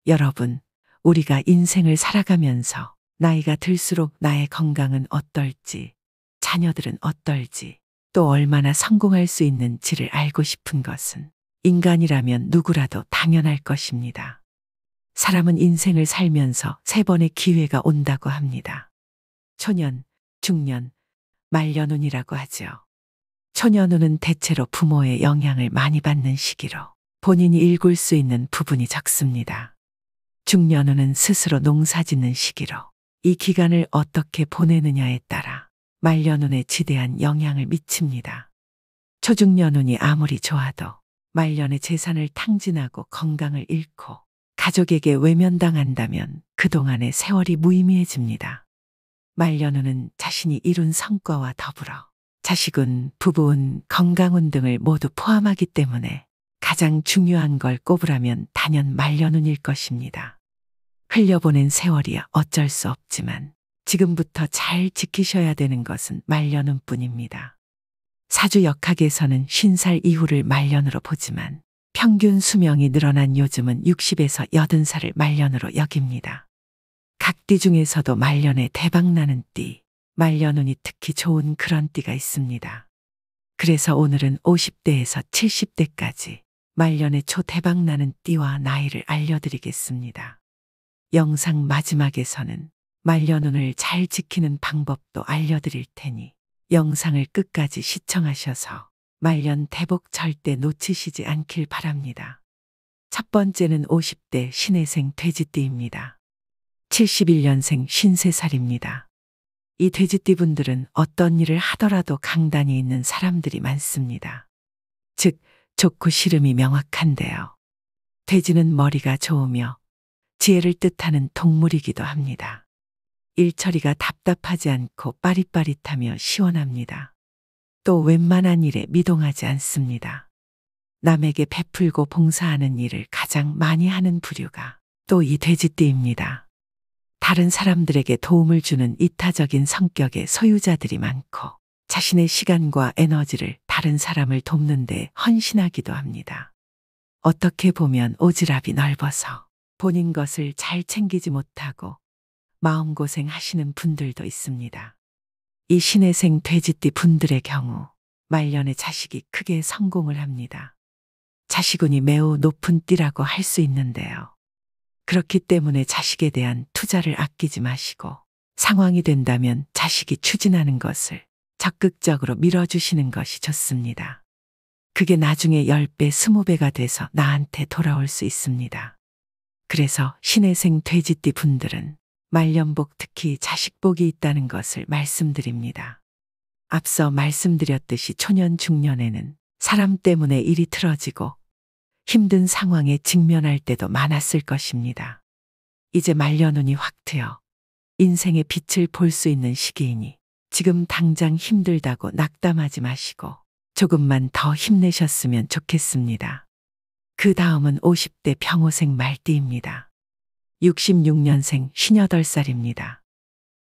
여러분, 우리가 인생을 살아가면서 나이가 들수록 나의 건강은 어떨지, 자녀들은 어떨지, 또 얼마나 성공할 수 있는지를 알고 싶은 것은 인간이라면 누구라도 당연할 것입니다. 사람은 인생을 살면서 3번의 기회가 온다고 합니다. 초년, 중년, 말년운이라고 하죠. 초년운은 대체로 부모의 영향을 많이 받는 시기로 본인이 일굴 수 있는 부분이 적습니다. 중년운은 스스로 농사짓는 시기로 이 기간을 어떻게 보내느냐에 따라 말년운에 지대한 영향을 미칩니다. 초중년운이 아무리 좋아도 말년에 재산을 탕진하고 건강을 잃고 가족에게 외면당한다면 그동안의 세월이 무의미해집니다. 말년운은 자신이 이룬 성과와 더불어 자식운, 부부운, 건강운 등을 모두 포함하기 때문에 가장 중요한 걸 꼽으라면 단연 말년운일 것입니다. 흘려보낸 세월이야 어쩔 수 없지만 지금부터 잘 지키셔야 되는 것은 말년운뿐입니다. 사주역학에서는 50살 이후를 말년으로 보지만 평균 수명이 늘어난 요즘은 60에서 80살을 말년으로 여깁니다. 각 띠 중에서도 말년에 대박나는 띠, 말년운이 특히 좋은 그런 띠가 있습니다. 그래서 오늘은 50대에서 70대까지 말년에 초대박나는 띠와 나이를 알려드리겠습니다. 영상 마지막에서는 말년운을 잘 지키는 방법도 알려드릴 테니 영상을 끝까지 시청하셔서 말년 대복 절대 놓치시지 않길 바랍니다. 첫 번째는 50대 신해생 돼지띠입니다. 71년생 53살입니다. 이 돼지띠 분들은 어떤 일을 하더라도 강단이 있는 사람들이 많습니다. 즉, 좋고 싫음이 명확한데요. 돼지는 머리가 좋으며 지혜를 뜻하는 동물이기도 합니다. 일처리가 답답하지 않고 빠릿빠릿하며 시원합니다. 또 웬만한 일에 미동하지 않습니다. 남에게 베풀고 봉사하는 일을 가장 많이 하는 부류가 또 이 돼지띠입니다. 다른 사람들에게 도움을 주는 이타적인 성격의 소유자들이 많고 자신의 시간과 에너지를 다른 사람을 돕는 데 헌신하기도 합니다. 어떻게 보면 오지랖이 넓어서 본인 것을 잘 챙기지 못하고 마음고생 하시는 분들도 있습니다. 이 신해생 돼지띠 분들의 경우 말년에 자식이 크게 성공을 합니다. 자식운이 매우 높은 띠라고 할 수 있는데요. 그렇기 때문에 자식에 대한 투자를 아끼지 마시고 상황이 된다면 자식이 추진하는 것을 적극적으로 밀어주시는 것이 좋습니다. 그게 나중에 10배, 20배가 돼서 나한테 돌아올 수 있습니다. 그래서 신해생 돼지띠 분들은 말년복 특히 자식복이 있다는 것을 말씀드립니다. 앞서 말씀드렸듯이 초년 중년에는 사람 때문에 일이 틀어지고 힘든 상황에 직면할 때도 많았을 것입니다. 이제 말년운이 확 트여 인생의 빛을 볼 수 있는 시기이니 지금 당장 힘들다고 낙담하지 마시고 조금만 더 힘내셨으면 좋겠습니다. 그 다음은 50대 병호생 말띠입니다. 66년생 58살입니다.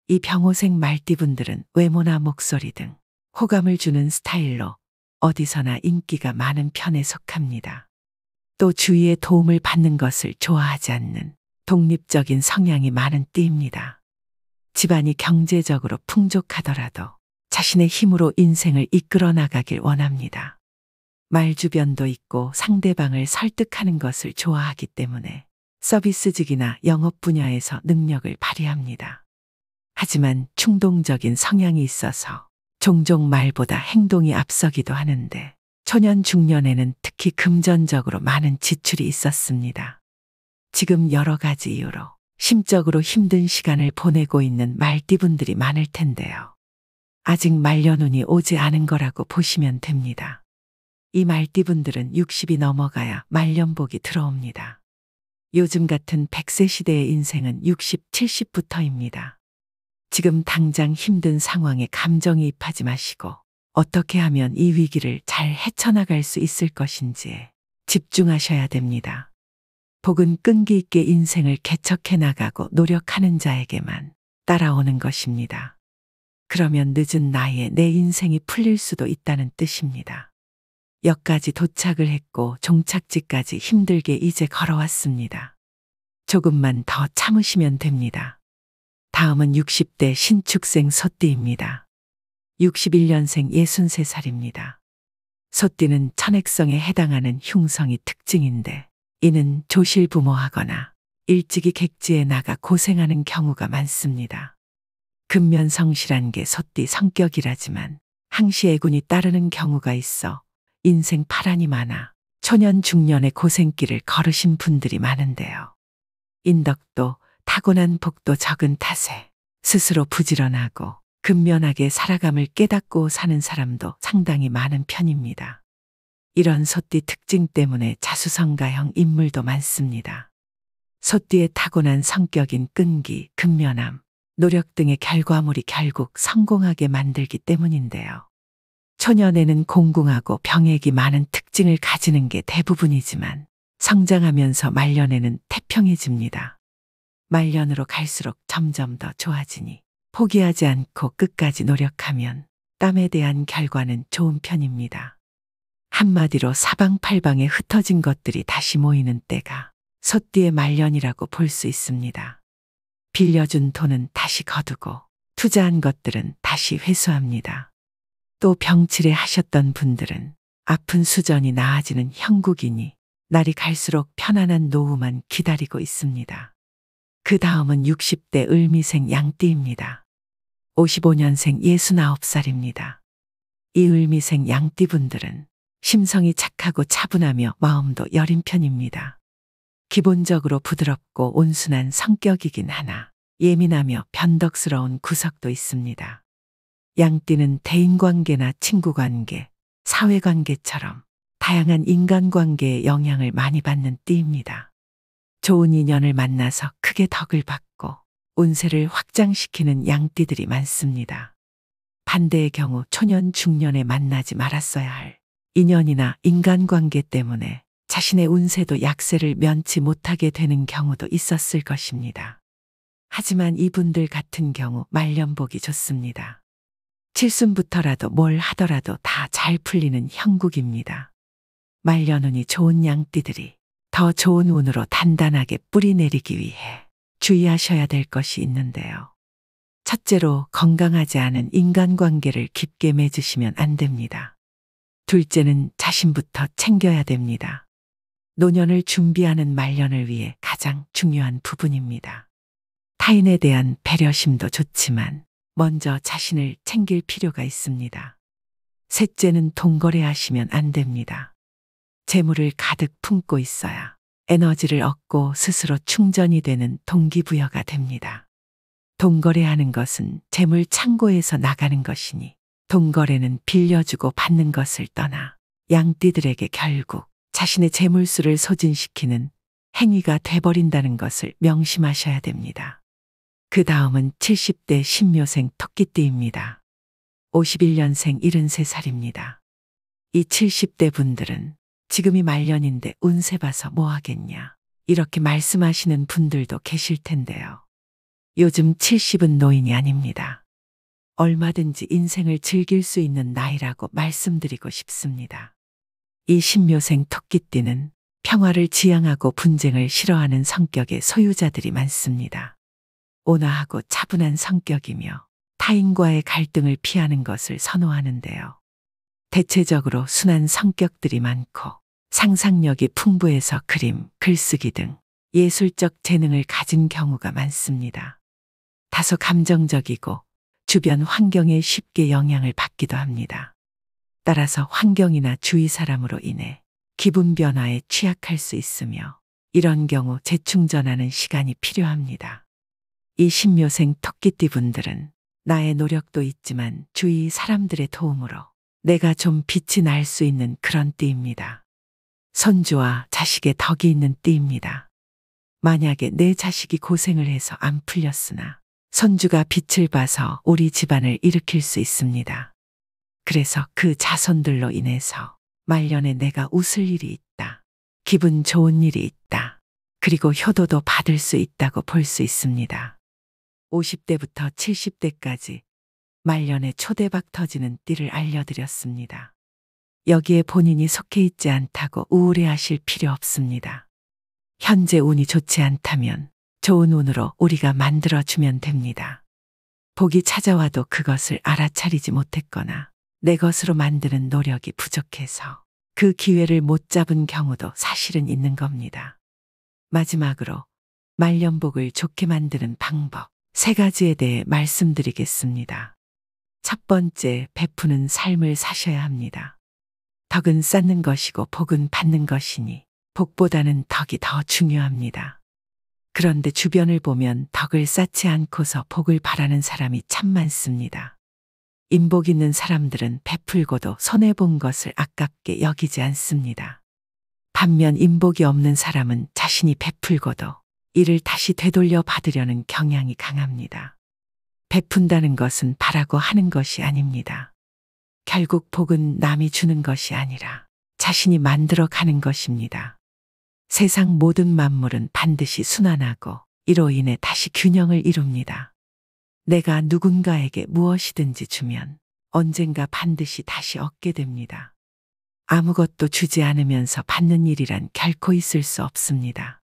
이 병호생 말띠분들은 외모나 목소리 등 호감을 주는 스타일로 어디서나 인기가 많은 편에 속합니다. 또 주위의 도움을 받는 것을 좋아하지 않는 독립적인 성향이 많은 띠입니다. 집안이 경제적으로 풍족하더라도 자신의 힘으로 인생을 이끌어 나가길 원합니다. 말주변도 있고 상대방을 설득하는 것을 좋아하기 때문에 서비스직이나 영업 분야에서 능력을 발휘합니다. 하지만 충동적인 성향이 있어서 종종 말보다 행동이 앞서기도 하는데 초년 중년에는 특히 금전적으로 많은 지출이 있었습니다. 지금 여러 가지 이유로 심적으로 힘든 시간을 보내고 있는 말띠분들이 많을 텐데요. 아직 말년운이 오지 않은 거라고 보시면 됩니다. 이 말띠분들은 60이 넘어가야 말년복이 들어옵니다. 요즘 같은 100세 시대의 인생은 60, 70부터입니다. 지금 당장 힘든 상황에 감정이입하지 마시고 어떻게 하면 이 위기를 잘 헤쳐나갈 수 있을 것인지에 집중하셔야 됩니다. 복은 끈기 있게 인생을 개척해 나가고 노력하는 자에게만 따라오는 것입니다. 그러면 늦은 나이에 내 인생이 풀릴 수도 있다는 뜻입니다. 역까지 도착을 했고 종착지까지 힘들게 이제 걸어왔습니다. 조금만 더 참으시면 됩니다. 다음은 60대 신축생 소띠입니다. 61년생 63살입니다. 소띠는 천액성에 해당하는 흉성이 특징인데 이는 조실부모하거나 일찍이 객지에 나가 고생하는 경우가 많습니다. 근면성실한 게 소띠 성격이라지만 항시애군이 따르는 경우가 있어 인생 파란이 많아 초년 중년의 고생길을 걸으신 분들이 많은데요. 인덕도 타고난 복도 적은 탓에 스스로 부지런하고 근면하게 살아감을 깨닫고 사는 사람도 상당히 많은 편입니다. 이런 소띠 특징 때문에 자수성가형 인물도 많습니다. 소띠의 타고난 성격인 끈기, 근면함, 노력 등의 결과물이 결국 성공하게 만들기 때문인데요. 초년에는 공공하고 병액이 많은 특징을 가지는 게 대부분이지만 성장하면서 말년에는 태평해집니다. 말년으로 갈수록 점점 더 좋아지니 포기하지 않고 끝까지 노력하면 땀에 대한 결과는 좋은 편입니다. 한마디로 사방팔방에 흩어진 것들이 다시 모이는 때가 소띠의 말년이라고 볼 수 있습니다. 빌려준 돈은 다시 거두고 투자한 것들은 다시 회수합니다. 또 병치레 하셨던 분들은 아픈 수전이 나아지는 형국이니 날이 갈수록 편안한 노후만 기다리고 있습니다. 그 다음은 60대 을미생 양띠입니다. 55년생 69살입니다. 이 을미생 양띠분들은 심성이 착하고 차분하며 마음도 여린 편입니다. 기본적으로 부드럽고 온순한 성격이긴 하나 예민하며 변덕스러운 구석도 있습니다. 양띠는 대인관계나 친구관계, 사회관계처럼 다양한 인간관계에 영향을 많이 받는 띠입니다. 좋은 인연을 만나서 크게 덕을 받고 운세를 확장시키는 양띠들이 많습니다. 반대의 경우 초년 중년에 만나지 말았어야 할 인연이나 인간관계 때문에 자신의 운세도 약세를 면치 못하게 되는 경우도 있었을 것입니다. 하지만 이분들 같은 경우 말년복이 좋습니다. 칠순부터라도 뭘 하더라도 다 잘 풀리는 형국입니다. 말년운이 좋은 양띠들이 더 좋은 운으로 단단하게 뿌리 내리기 위해 주의하셔야 될 것이 있는데요. 첫째로 건강하지 않은 인간관계를 깊게 맺으시면 안 됩니다. 둘째는 자신부터 챙겨야 됩니다. 노년을 준비하는 말년을 위해 가장 중요한 부분입니다. 타인에 대한 배려심도 좋지만 먼저 자신을 챙길 필요가 있습니다. 셋째는 돈거래하시면 안 됩니다. 재물을 가득 품고 있어야 에너지를 얻고 스스로 충전이 되는 동기부여가 됩니다. 돈거래하는 것은 재물 창고에서 나가는 것이니 돈거래는 빌려주고 받는 것을 떠나 양띠들에게 결국 자신의 재물수를 소진시키는 행위가 돼버린다는 것을 명심하셔야 됩니다. 그 다음은 70대 신묘생 토끼띠입니다. 51년생 73살입니다. 이 70대 분들은 지금이 말년인데 운세 봐서 뭐 하겠냐 이렇게 말씀하시는 분들도 계실 텐데요. 요즘 70은 노인이 아닙니다. 얼마든지 인생을 즐길 수 있는 나이라고 말씀드리고 싶습니다. 이 신묘생 토끼띠는 평화를 지향하고 분쟁을 싫어하는 성격의 소유자들이 많습니다. 온화하고 차분한 성격이며 타인과의 갈등을 피하는 것을 선호하는데요. 대체적으로 순한 성격들이 많고 상상력이 풍부해서 그림, 글쓰기 등 예술적 재능을 가진 경우가 많습니다. 다소 감정적이고 주변 환경에 쉽게 영향을 받기도 합니다. 따라서 환경이나 주위 사람으로 인해 기분 변화에 취약할 수 있으며 이런 경우 재충전하는 시간이 필요합니다. 이 신묘생 토끼띠 분들은 나의 노력도 있지만 주위 사람들의 도움으로 내가 좀 빛이 날 수 있는 그런 띠입니다. 손주와 자식의 덕이 있는 띠입니다. 만약에 내 자식이 고생을 해서 안 풀렸으나 손주가 빛을 봐서 우리 집안을 일으킬 수 있습니다. 그래서 그 자손들로 인해서 말년에 내가 웃을 일이 있다. 기분 좋은 일이 있다. 그리고 효도도 받을 수 있다고 볼 수 있습니다. 50대부터 70대까지 말년에 초대박 터지는 띠를 알려드렸습니다. 여기에 본인이 속해 있지 않다고 우울해하실 필요 없습니다. 현재 운이 좋지 않다면 좋은 운으로 우리가 만들어주면 됩니다. 복이 찾아와도 그것을 알아차리지 못했거나 내 것으로 만드는 노력이 부족해서 그 기회를 못 잡은 경우도 사실은 있는 겁니다. 마지막으로 말년복을 좋게 만드는 방법 3가지에 대해 말씀드리겠습니다. 첫 번째, 베푸는 삶을 사셔야 합니다. 덕은 쌓는 것이고 복은 받는 것이니 복보다는 덕이 더 중요합니다. 그런데 주변을 보면 덕을 쌓지 않고서 복을 바라는 사람이 참 많습니다. 인복 있는 사람들은 베풀고도 손해본 것을 아깝게 여기지 않습니다. 반면 인복이 없는 사람은 자신이 베풀고도 이를 다시 되돌려 받으려는 경향이 강합니다. 베푼다는 것은 바라고 하는 것이 아닙니다. 결국 복은 남이 주는 것이 아니라 자신이 만들어 가는 것입니다. 세상 모든 만물은 반드시 순환하고 이로 인해 다시 균형을 이룹니다. 내가 누군가에게 무엇이든지 주면 언젠가 반드시 다시 얻게 됩니다. 아무것도 주지 않으면서 받는 일이란 결코 있을 수 없습니다.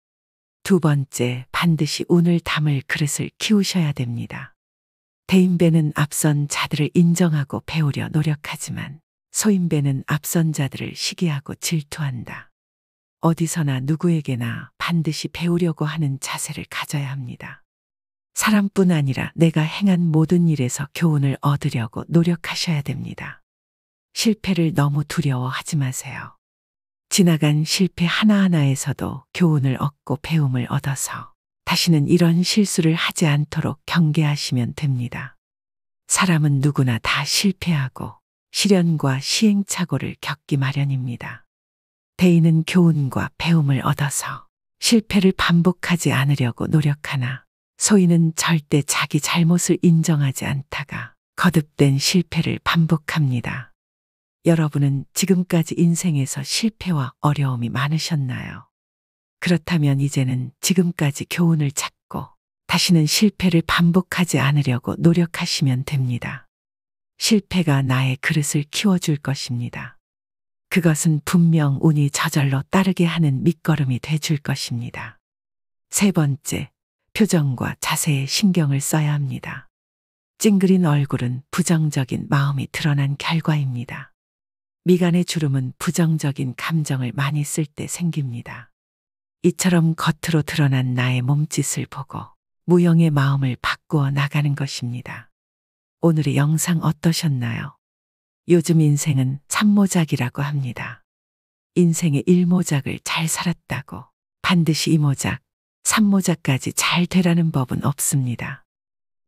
두 번째, 반드시 운을 담을 그릇을 키우셔야 됩니다. 대인배는 앞선 자들을 인정하고 배우려 노력하지만 소인배는 앞선 자들을 시기하고 질투한다. 어디서나 누구에게나 반드시 배우려고 하는 자세를 가져야 합니다. 사람뿐 아니라 내가 행한 모든 일에서 교훈을 얻으려고 노력하셔야 됩니다. 실패를 너무 두려워하지 마세요. 지나간 실패 하나하나에서도 교훈을 얻고 배움을 얻어서 다시는 이런 실수를 하지 않도록 경계하시면 됩니다. 사람은 누구나 다 실패하고 시련과 시행착오를 겪기 마련입니다. 대인은 교훈과 배움을 얻어서 실패를 반복하지 않으려고 노력하나 소인은 절대 자기 잘못을 인정하지 않다가 거듭된 실패를 반복합니다. 여러분은 지금까지 인생에서 실패와 어려움이 많으셨나요? 그렇다면 이제는 지금까지 교훈을 찾고 다시는 실패를 반복하지 않으려고 노력하시면 됩니다. 실패가 나의 그릇을 키워줄 것입니다. 그것은 분명 운이 저절로 따르게 하는 밑거름이 돼줄 것입니다. 세 번째, 표정과 자세에 신경을 써야 합니다. 찡그린 얼굴은 부정적인 마음이 드러난 결과입니다. 미간의 주름은 부정적인 감정을 많이 쓸 때 생깁니다. 이처럼 겉으로 드러난 나의 몸짓을 보고 무형의 마음을 바꾸어 나가는 것입니다. 오늘의 영상 어떠셨나요? 요즘 인생은 3모작이라고 합니다. 인생의 1모작을 잘 살았다고 반드시 2모작, 3모작까지 잘 되라는 법은 없습니다.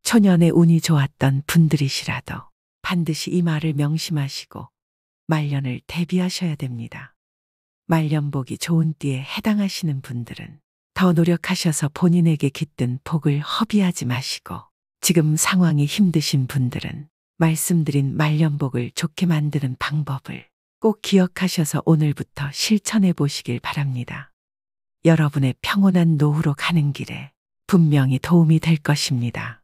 초년에 운이 좋았던 분들이시라도 반드시 이 말을 명심하시고 말년을 대비하셔야 됩니다. 말년복이 좋은 띠에 해당하시는 분들은 더 노력하셔서 본인에게 깃든 복을 허비하지 마시고 지금 상황이 힘드신 분들은 말씀드린 말년복을 좋게 만드는 방법을 꼭 기억하셔서 오늘부터 실천해 보시길 바랍니다. 여러분의 평온한 노후로 가는 길에 분명히 도움이 될 것입니다.